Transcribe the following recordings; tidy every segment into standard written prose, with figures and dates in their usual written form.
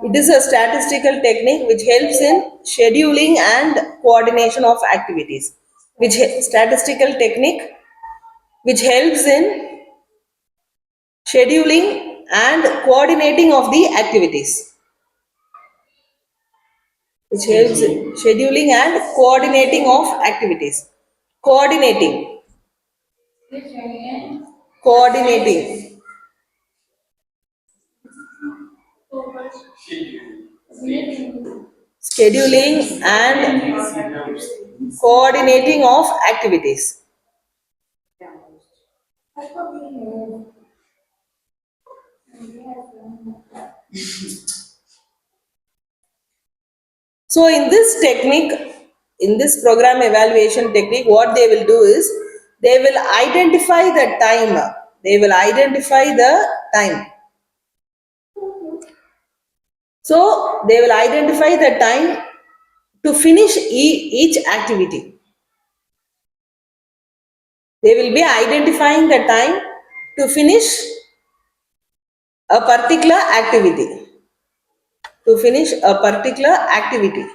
It is a statistical technique which helps in scheduling and coordination of activities. Statistical technique which helps in scheduling and coordinating of the activities. Which helps in scheduling and coordinating of activities. Coordinating. Coordinating. Scheduling and coordinating of activities. So in this technique, in this program evaluation technique, what they will do is they will identify the time. They will identify the time. So they will identify the time to finish each activity. They will be identifying the time to finish a particular activity. To finish a particular activity.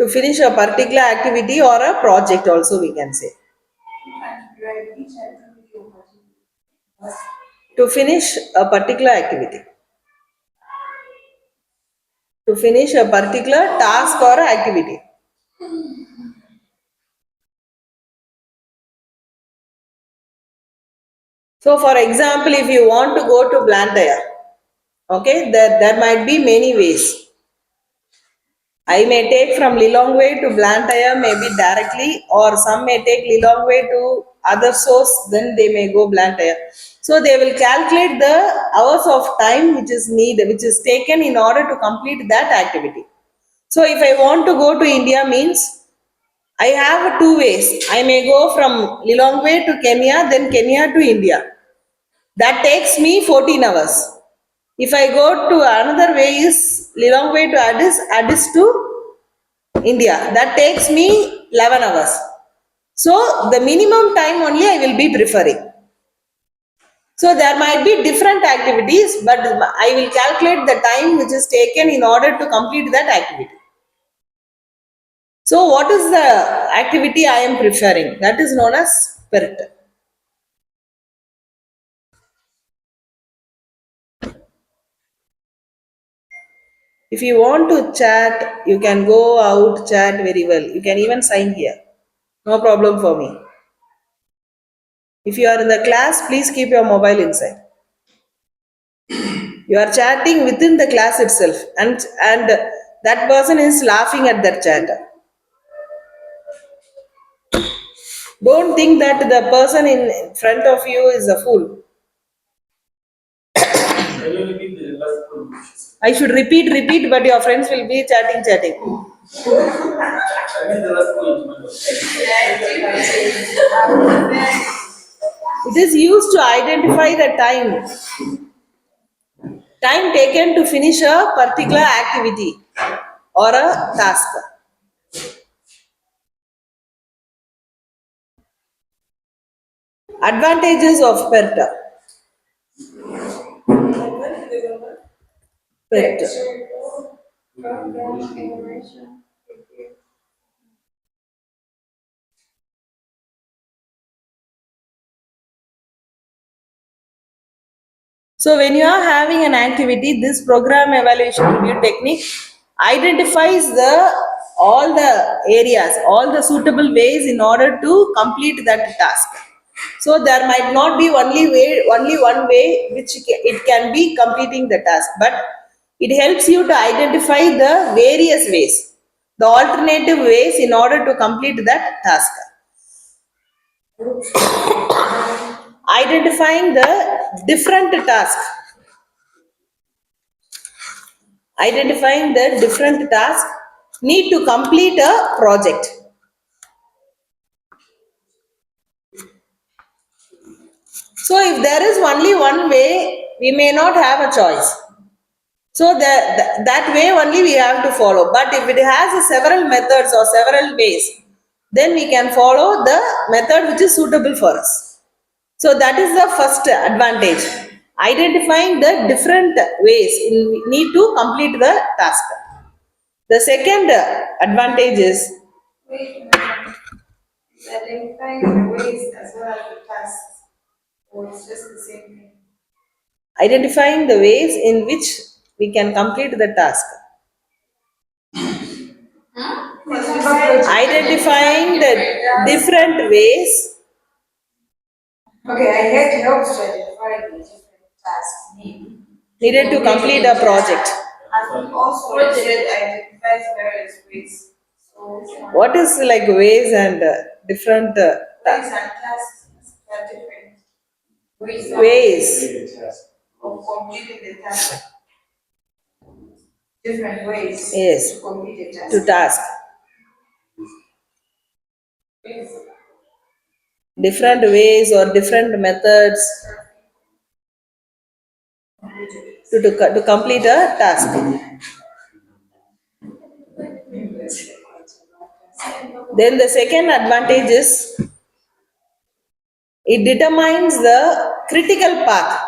To finish a particular activity or a project also we can say. To finish a particular activity. To finish a particular task or activity. So for example, if you want to go to Blantyre, okay, there might be many ways. I may take from Lilongwe to Blantyre maybe directly, or some may take Lilongwe to other source, then they may go Blantyre. So they will calculate the hours of time which is needed, which is taken in order to complete that activity. So if I want to go to India means I have two ways. I may go from Lilongwe to Kenya, then Kenya to India. That takes me 14 hours. If I go to another way is Lilongwe to Addis, Addis to India, that takes me 11 hours. So the minimum time only I will be preferring. So there might be different activities, but I will calculate the time which is taken in order to complete that activity. So what is the activity I am preferring? That is known as spirit. If you want to chat, you can go out, chat very well. You can even sign here. No problem for me. If you are in the class, please keep your mobile inside. You are chatting within the class itself, and that person is laughing at that chat. Don't think that the person in front of you is a fool. I should repeat, but your friends will be chatting. It is used to identify the time taken to finish a particular activity or a task. Advantages of PERT. PERT. So when you are having an activity, this program evaluation review technique identifies all the areas, all the suitable ways in order to complete that task. So there might not be only one way which it can be completing the task, but it helps you to identify the various ways, the alternative ways in order to complete that task. Identifying the different tasks. Identifying the different tasks need to complete a project. So if there is only one way, we may not have a choice. So that way only we have to follow. But if it has several methods or several ways, then we can follow the method which is suitable for us. So that is the first advantage. Identifying the different ways we need to complete the task. The second advantage is Wait a minute. Is identifying the ways as well as the tasks, or it's just the same thing? identifying the ways in which we can complete the task. Because you said Identifying the different ways okay, I had to help to identify the different tasks needed to complete a project. and also you said identifies various ways. So What is like ways and different ways and tasks are different ways ways? of completing the task. Different ways Yes, to complete the task. to task. Different ways or different methods to complete a task. Then the second advantage is it determines the critical path.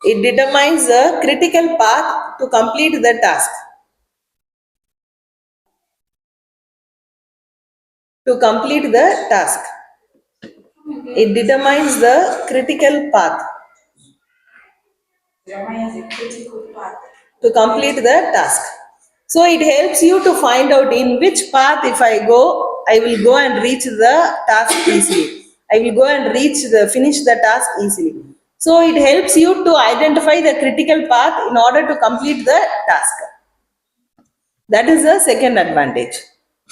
It determines the critical path to complete the task. To complete the task. It determines the critical path Determines the critical path. to complete the task. So it helps you to find out in which path if I go, I will go and reach the task easily. I will go and finish the task easily. So it helps you to identify the critical path in order to complete the task. That is the second advantage.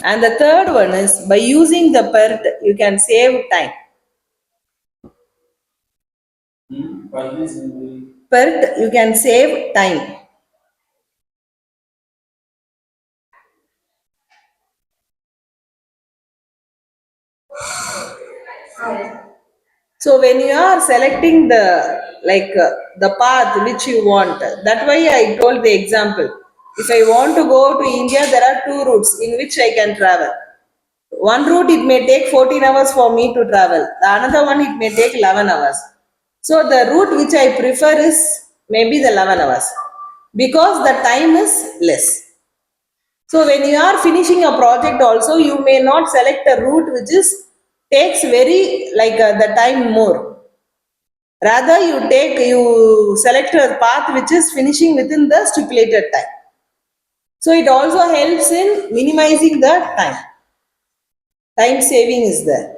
And the third one is by using the PERT, you can save time. PERT, you can save time. So when you are selecting the path which you want, that why I told the example. If I want to go to India, there are two routes in which I can travel. One route it may take 14 hours for me to travel. The another one it may take 11 hours. So the route which I prefer is maybe the 11 hours because the time is less. So when you are finishing a project also, you may not select a route which is takes very the time more. Rather you select a path which is finishing within the stipulated time. So it also helps in minimizing the time. Time saving is there.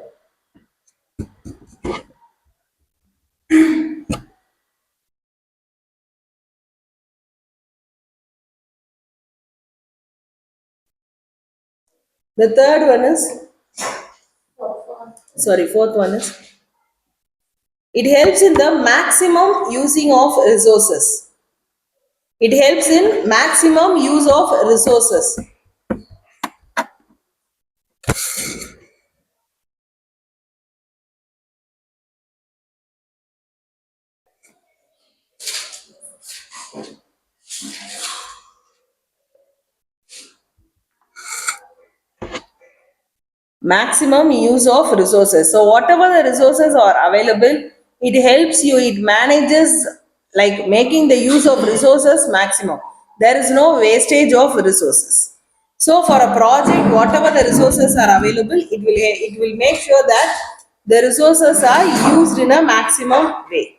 The third one is, sorry, fourth one is, it helps in the maximum using of resources. It helps in maximum use of resources. Maximum use of resources. So whatever the resources are available, it helps you, it manages like making the use of resources maximum. There is no wastage of resources. So for a project, whatever the resources are available, it will make sure that the resources are used in a maximum way.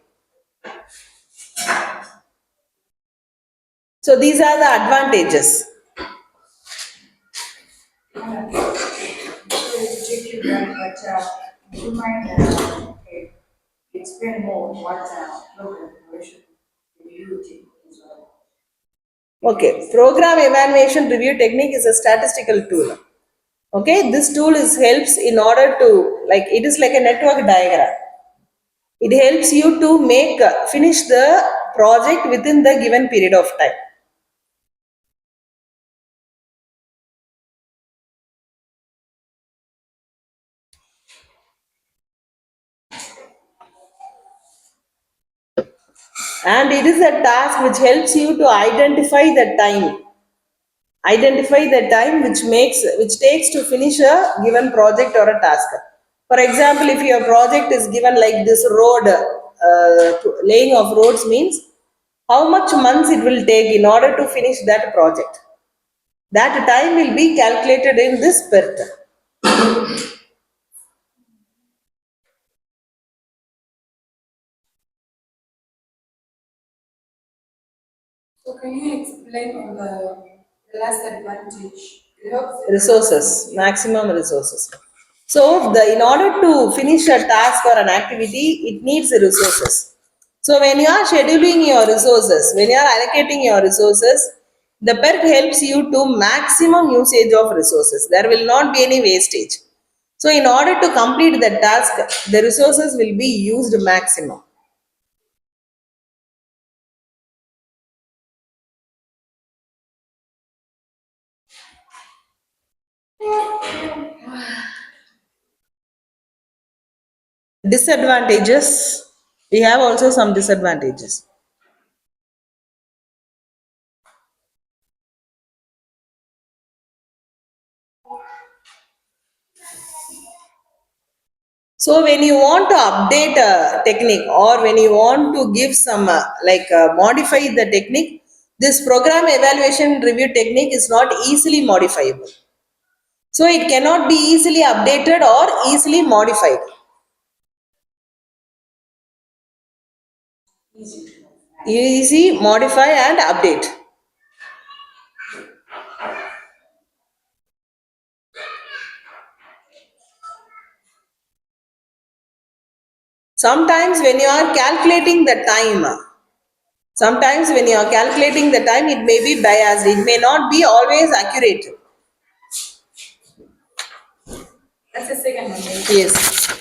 So these are the advantages. Sorry to take you back, but do you mind okay, explain more what program evaluation review technique is all about? Okay, program evaluation review technique is a statistical tool. Okay, this tool is helps in order to like it is like a network diagram. It helps you to make finish the project within the given period of time. And it is a task which helps you to identify the time. Identify the time which takes to finish a given project or a task. For example, if your project is given like this road, laying of roads means how much months it will take in order to finish that project. That time will be calculated in this PERT. So can you explain on the last advantage? It helps Resources, maximum resources. So in order to finish a task or an activity, it needs resources. So when you are scheduling your resources, when you are allocating your resources, the PERT helps you to maximum usage of resources. There will not be any wastage. So in order to complete the task, the resources will be used maximum. Disadvantages. We have also some disadvantages. So when you want to update a technique or when you want to give some modify the technique, this program evaluation review technique is not easily modifiable. So it cannot be easily updated or easily modified. Easy, modify and update. Sometimes when you are calculating the time, sometimes when you are calculating the time, it may be biased. It may not be always accurate. That's the second one. Right? Yes.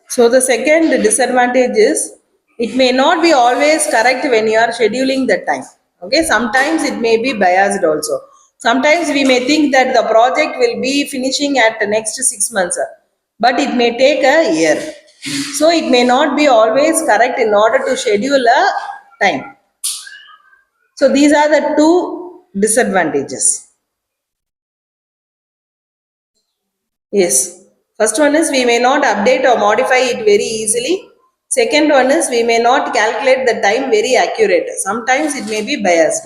So the second disadvantage is it may not be always correct when you are scheduling the time. Okay, sometimes it may be biased also. Sometimes we may think that the project will be finishing at the next 6 months, but it may take a year. So it may not be always correct in order to schedule a time. So these are the two disadvantages. Yes. First one is we may not update or modify it very easily. Second one is we may not calculate the time very accurate. Sometimes it may be biased.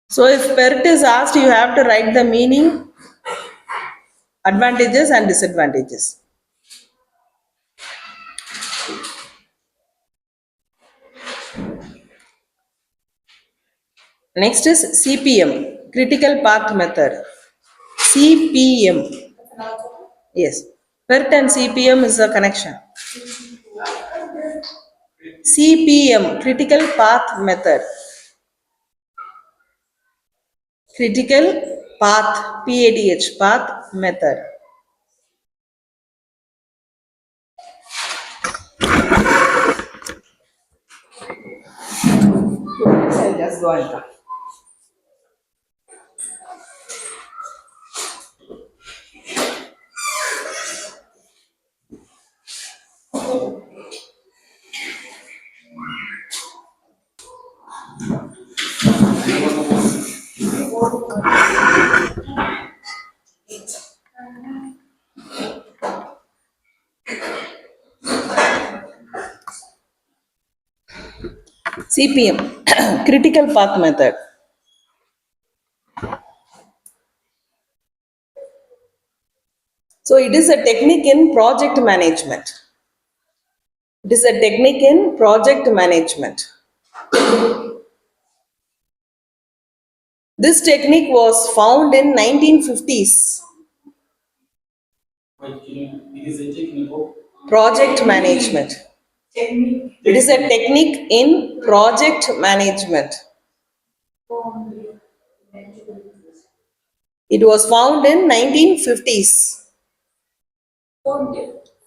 So if PERT is asked, you have to write the meaning, advantages and disadvantages. Next is CPM, critical path method. CPM. Yes. PERT and CPM is a connection. CPM, critical path method. Critical path, PATH, path method. I'll just go and come. CPM, critical path method. So it is a technique in project management. It is a technique in project management. This technique was found in 1950s. It is a technical. Project management. Technique. It is a technique in project management. It was found in 1950s. Found.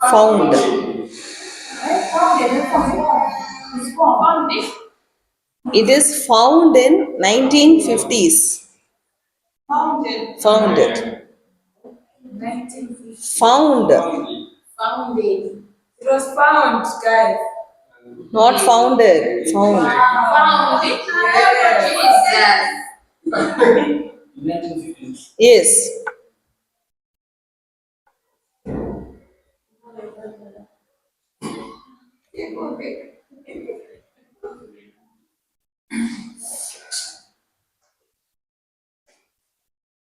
Found. It is found in 1950s. Found it. 1950. Found. Found it. It was found, guys. Not founded. Found. Found it. Yes. 1950s. Yes.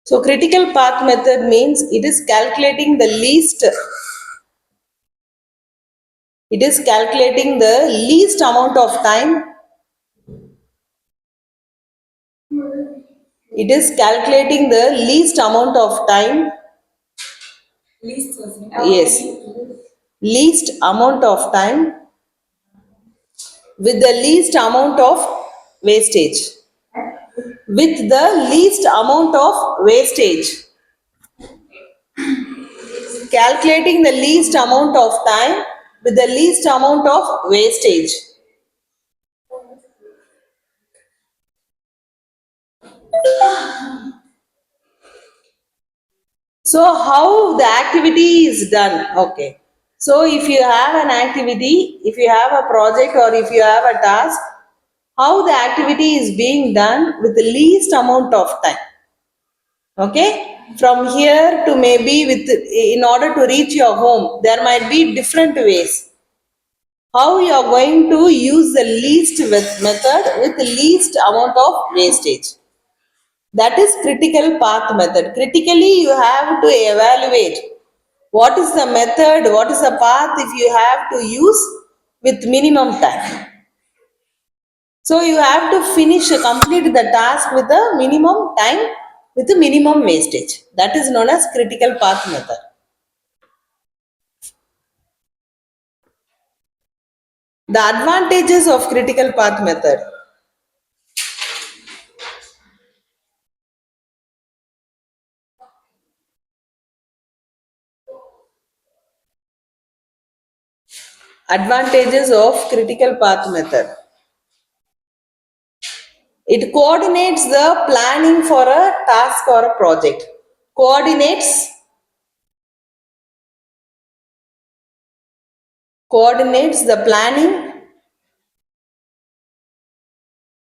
So critical path method means it is calculating the least. It is calculating the least amount of time. It is calculating the least amount of time. Least was Yes. Least amount of time with the least amount of wastage. With the least amount of wastage. Calculating the least amount of time with the least amount of wastage. So how the activity is done? Okay. So if you have an activity, if you have a project or if you have a task, how the activity is being done with the least amount of time. Okay. From here to maybe in order to reach your home, there might be different ways. How you are going to use the least method with the least amount of wastage. That is critical path method. Critically, you have to evaluate what is the method, what is the path if you have to use with minimum time. So you have to complete the task with the minimum time, with the minimum wastage. That is known as critical path method. The advantages of critical path method. Advantages of critical path method. It coordinates the planning for a task or a project. Coordinates the planning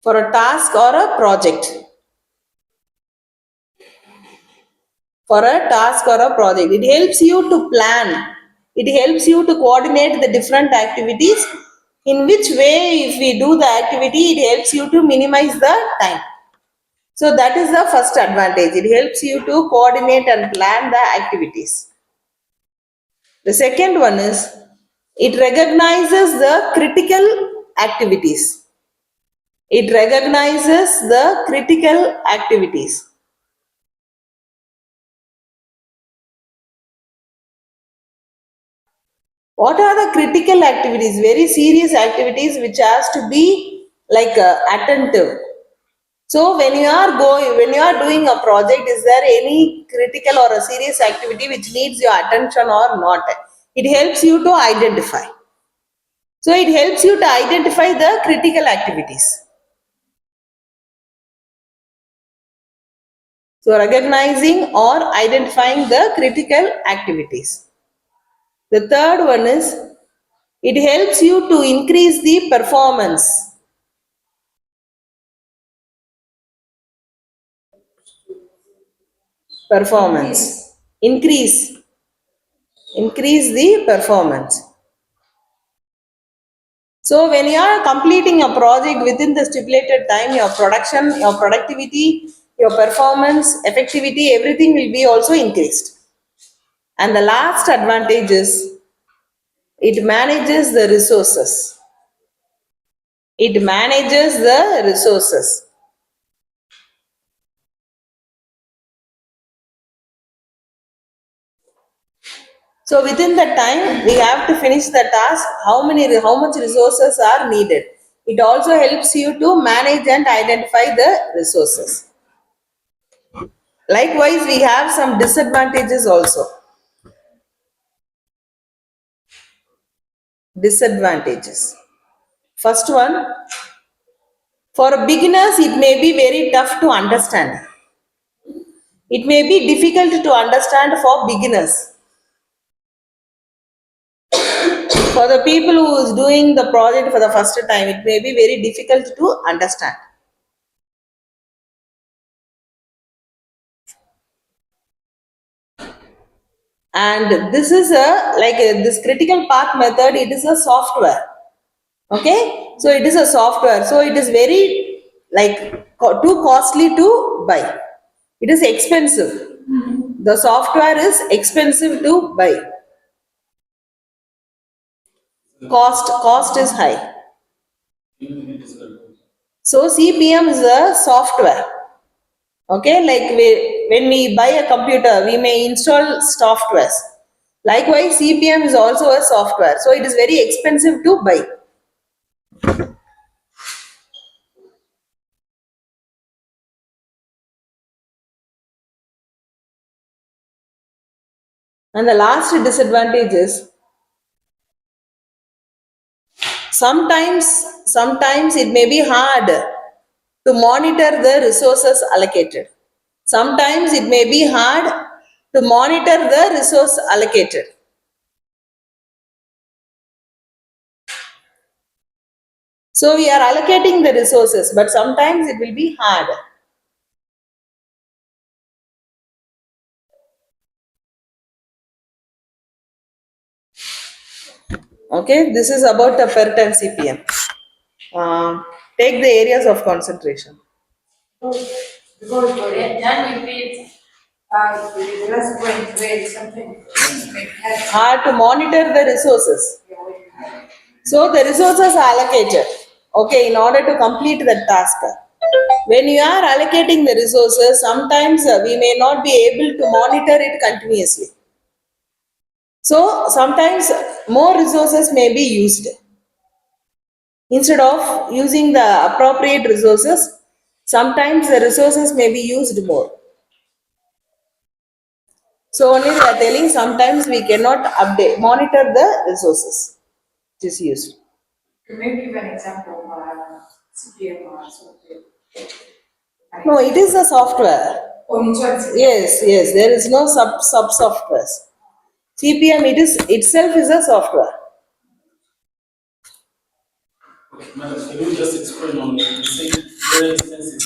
for a task or a project. For a task or a project. It helps you to plan. It helps you to coordinate the different activities. In which way, if we do the activity, it helps you to minimize the time. So that is the first advantage. It helps you to coordinate and plan the activities. The second one is it recognizes the critical activities. It recognizes the critical activities. What are the critical activities? Very serious activities which has to be like attentive. So when you are doing a project, is there any critical or a serious activity which needs your attention or not? It helps you to identify. So it helps you to identify the critical activities. So recognizing or identifying the critical activities. The third one is it helps you to increase the performance. Performance. Increase the performance. So when you are completing a project within the stipulated time, your production, your productivity, your performance, effectivity, everything will be also increased. And the last advantage is it manages the resources. It manages the resources. So within the time we have to finish the task, how much resources are needed. It also helps you to manage and identify the resources. Likewise, we have some disadvantages also. Disadvantages. First one, for beginners, it may be very tough to understand. It may be difficult to understand for beginners. For the people who is doing the project for the first time, it may be very difficult to understand. And this is this critical path method, it is a software. Okay, so it is a software, so it is very too costly to buy. It is expensive. The software is expensive to buy. Cost is high. So CPM is a software. Okay, when we buy a computer, we may install softwares. Likewise, CPM is also a software. So it is very expensive to buy. And the last disadvantage is sometimes it may be hard to monitor the resources allocated. Sometimes it may be hard to monitor the resource allocated. So we are allocating the resources, but sometimes it will be hard. Okay, this is about the PERT and CPM. Take the areas of concentration. Because then we feel, the last point where something may have. Hard to monitor the resources. So the resources are allocated, okay, in order to complete the task. When you are allocating the resources, sometimes we may not be able to monitor it continuously. So sometimes more resources may be used. Instead of using the appropriate resources, sometimes the resources may be used more. So only they are telling sometimes we cannot monitor the resources which is used. To maybe give an example of CPM or something. No, it is a software. On insurance. Yes, there is no sub softwares. CPM it is itself is a software. Madam, can you just explain on the same very expensive?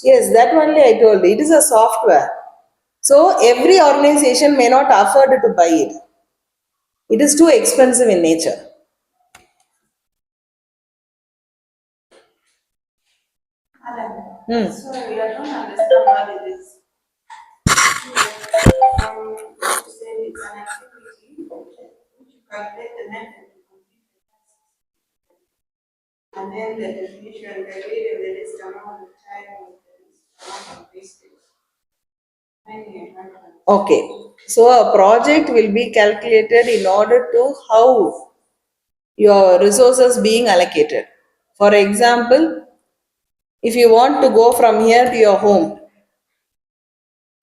Yes, that only I told. It is a software. So every organization may not afford to buy it. It is too expensive in nature. Hmm. Sorry, I don't understand what it is. You said it's an activity which you calculate the method to complete the task. And then the definition, the rate of the least amount of time with the least amount of wastage. Finding a pattern. Okay. So a project will be calculated in order to how your resources being allocated. For example, if you want to go from here to your home,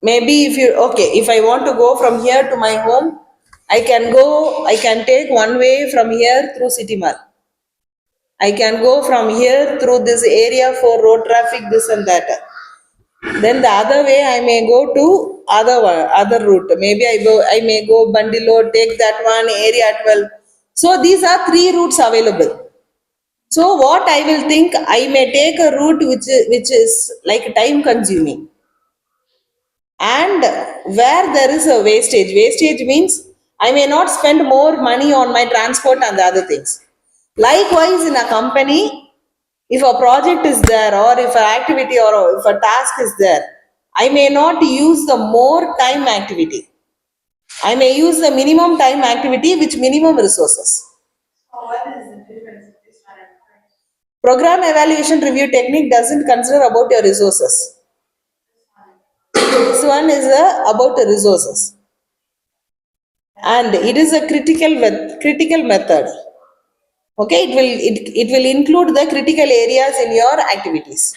maybe if I want to go from here to my home, I can take one way from here through City Mall. I can go from here through this area for road traffic, this and that. Then the other way I may go to other route. Maybe I may go Bandilo, take that one, area 12. So these are three routes available. So what I will think, I may take a route which is like time consuming. And where there is a wastage means I may not spend more money on my transport and the other things. Likewise, in a company, if a project is there or if an activity or if a task is there, I may not use the more time activity. I may use the minimum time activity with minimum resources. So what is the difference of this one and first? Program evaluation review technique doesn't consider about your resources. This one is about the resources. And it is a critical method. Okay, it will include the critical areas in your activities.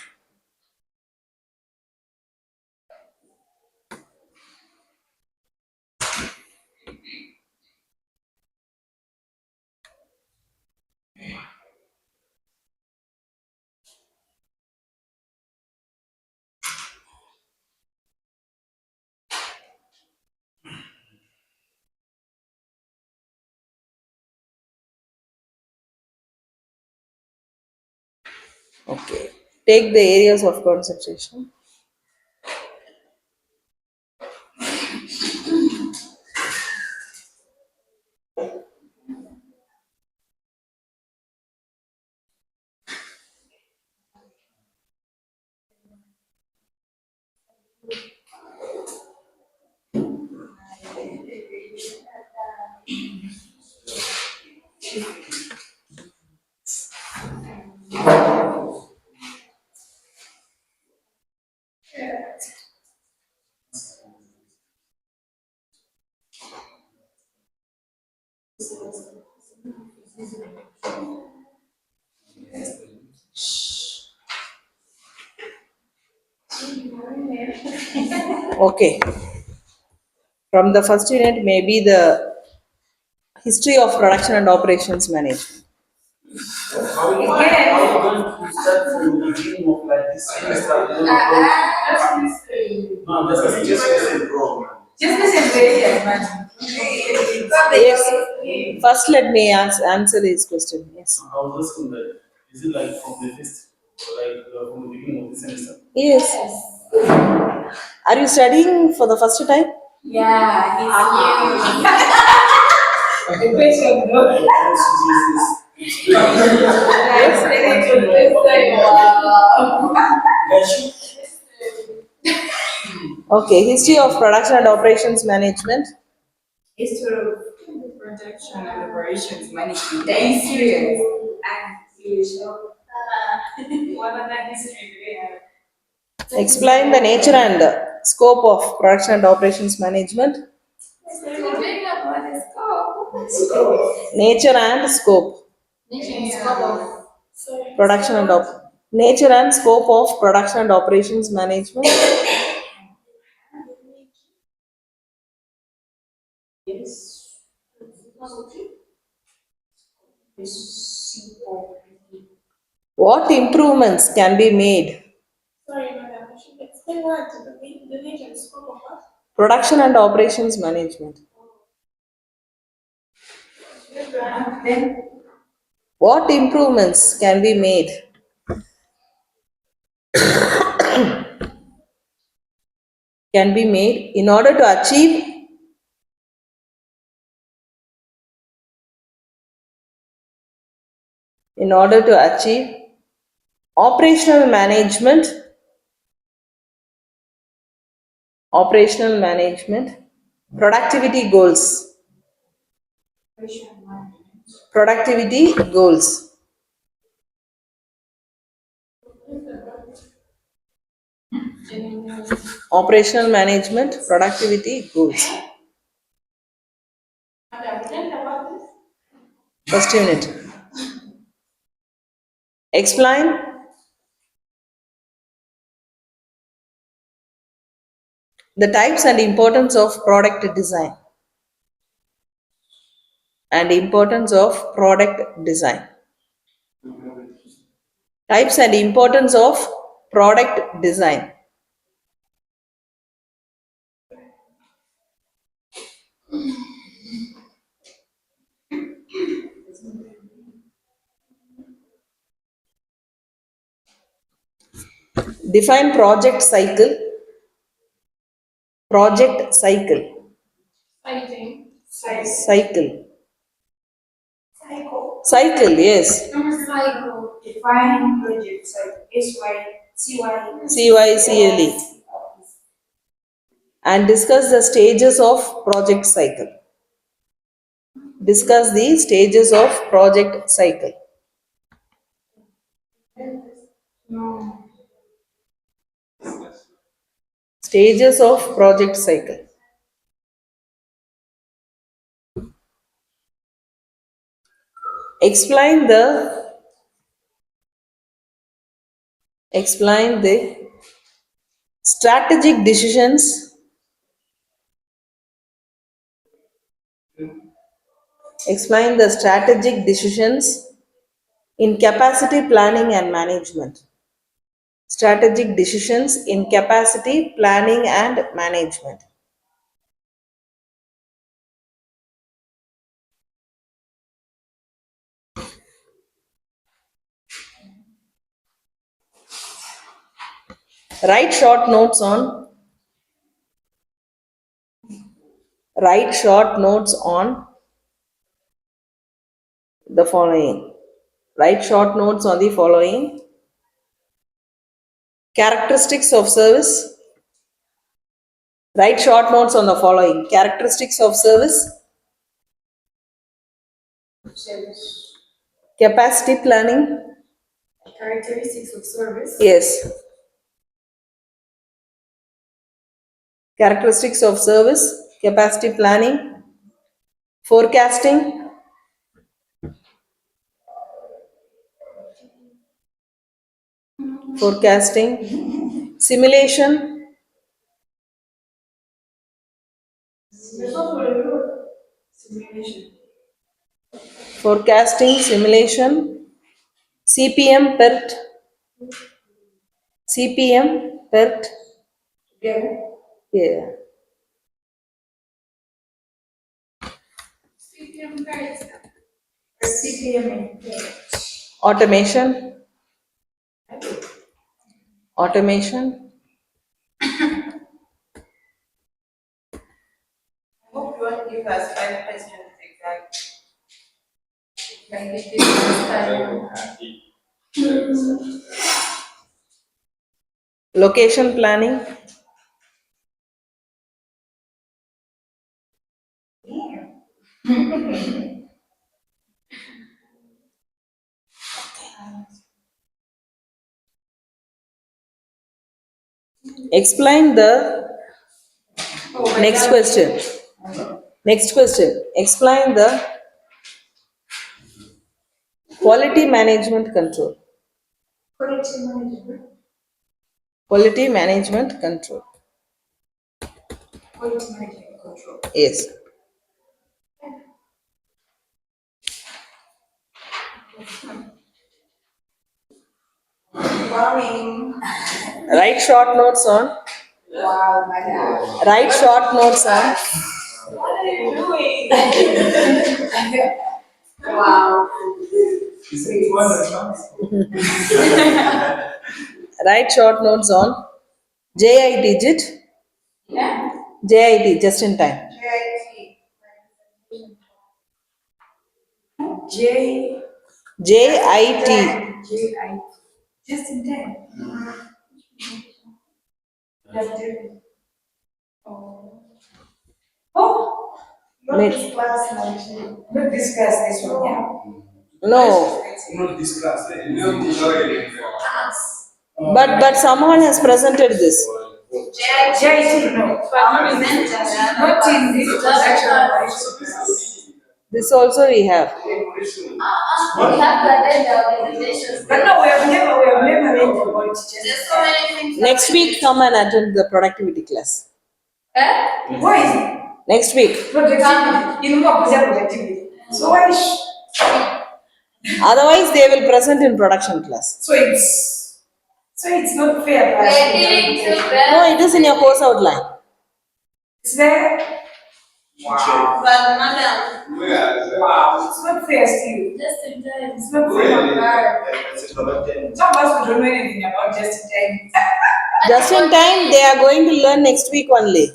Okay. Take the areas of concentration. Okay. From the first unit, maybe the history of production and operations management. Are we going to start from the beginning of like this semester and then go? No, I'm just asking, just listen, bro. Just listen to it, man. Yes. First, let me answer this question. Yes. I was asking that, is it like from the first, like from the beginning of the semester? Yes. Are you studying for the first time? Yeah, he's new. The question, no. Okay. History of production and operations management. History of production and operations management. Are you serious? I'm serious. What other history do we have? Explain the nature and scope of production and operations management. Nature and scope. Production and nature and scope of production and operations management. What improvements can be made? Sorry, madam, I should explain what the nature and scope of what? Production and operations management. What improvements can be made? Can be made in order to achieve operational management, productivity goals, productivity goals. Operational management, productivity goals. Madam, we learned about this. First unit. Explain the types and importance of product design. And importance of product design. Types and importance of product design. Define project cycle. Project cycle. Fighting. Cycle. Cycle. Cycle, yes. Cycle. Define project cycle. SYCY. CYCLE. and discuss the stages of project cycle. Discuss the stages of project cycle. Stages of project cycle. Explain the strategic decisions. Explain the strategic decisions in capacity planning and management. Strategic decisions in capacity planning and management. Write short notes on write short notes on the following. Write short notes on the following. Characteristics of service. Write short notes on the following. Characteristics of service. Capacity planning. Characteristics of service. Yes. Characteristics of service. Capacity planning. Forecasting. Forecasting. Simulation. Simulation. Forecasting. Simulation. CPM PERT. CPM PERT. Together. Yeah. CPM guides. CPM. Automation. Automation. I hope you won't give us 5 questions exactly. Like it is this time. Location planning. Explain the next question. Next question. Explain the quality management control. Quality management. Quality management control. Quality management control. Yes. Boring. Write short notes on. Wow, madam. Write short notes on. What are you doing? Wow. Write short notes on. JI digit. Yeah. JIT, just in time. J. JIT. J-I. Just in time. Just in. Oh. Oh. Not Wait. this class, Najee. Not this class, this one, yeah. No. Not this class. No, But someone has presented this. JIT, no. Not in this production operations class. This also we have. We have to attend the organizations. But no, we have never read about it. There's so many things. Next week, come and attend the productivity class. Eh? Why is it? Next week. Productivity. In more productivity. So why is Otherwise, they will present in production class. so it's not fair. We are giving to No, it is in your course outline. It's there. But madam, It's not fair still. just in time. It's not fair. Some of us we don't know anything about just in time. Just in time, they are going to learn next week only.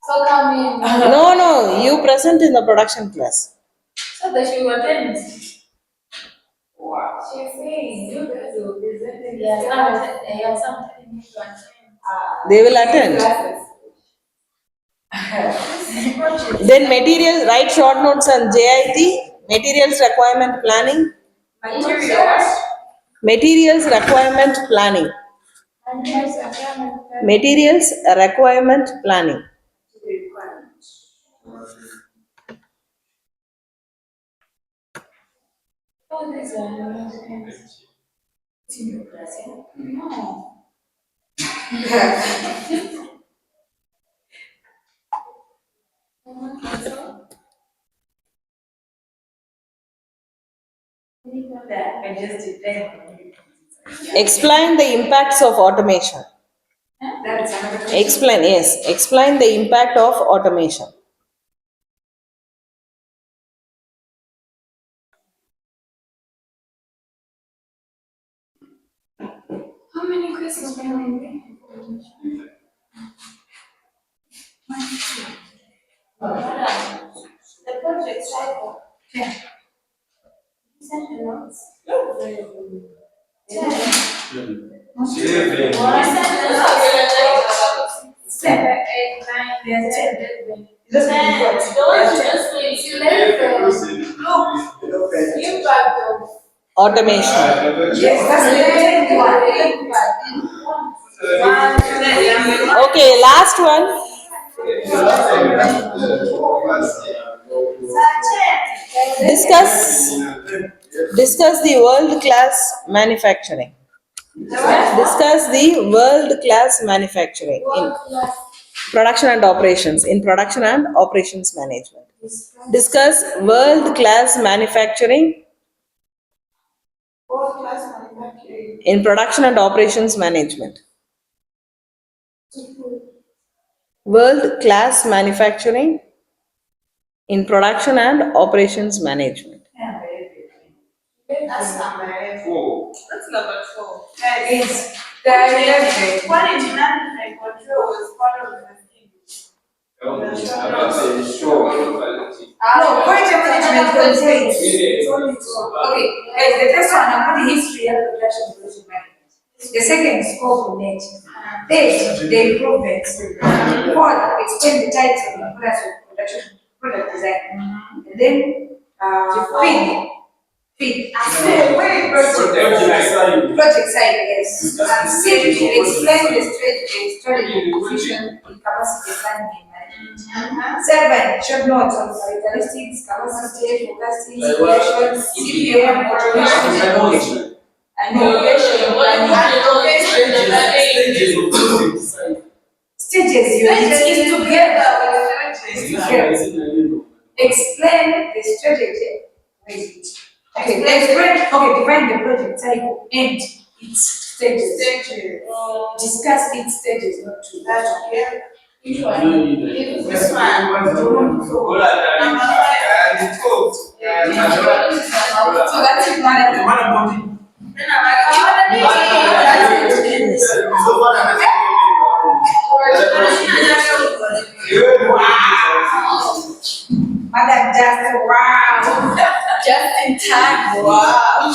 So come in. No, you present in the production class. So that she will attend. Wow. She's saying you guys will present in the something you to attend. They will attend. Classes. Then materials, write short notes on JIT, materials requirement planning, Materials. materials requirement planning, materials requirement planning. Oh, these are no. That I just depend on you. Explain the impacts of automation. That's another question. Explain, yes, explain the impact of automation. How many questions can we make? The project cycle. Yeah. Send the notes. Seven, 8, 9, Yeah, 10, 10. 11. Just Don't just please. 11. Look, impact of Automation. Yes, that's the 10 one. Okay, last one. Discuss, discuss the world-class manufacturing. Discuss the world-class manufacturing in production and operations, in production and operations management. Discuss world-class manufacturing World-class manufacturing. in production and operations management. World-class manufacturing in production and operations management. That's number 4. That's number 4. It's the 11. Quality management control is part of the thing. No, quality management control. Okay, guys, the first one, about the history of production quality management. The second, scope of net. Third, the improvements. Fourth, explain the types of products of product design. And then, feed. Project side, yes. Safety, explain the strategy, position, and capacity planning and management. 7, short notes on characteristics, capacity, forecasting, simulation, CPM, automation, and innovation. Stages, you it's together. Explain the strategy. Wait. Okay, define the project cycle and its stages. Discuss its stages, not to. This one. Number 5. So that's it, madam. Then I'm Madam, just wow. just in time. Wow.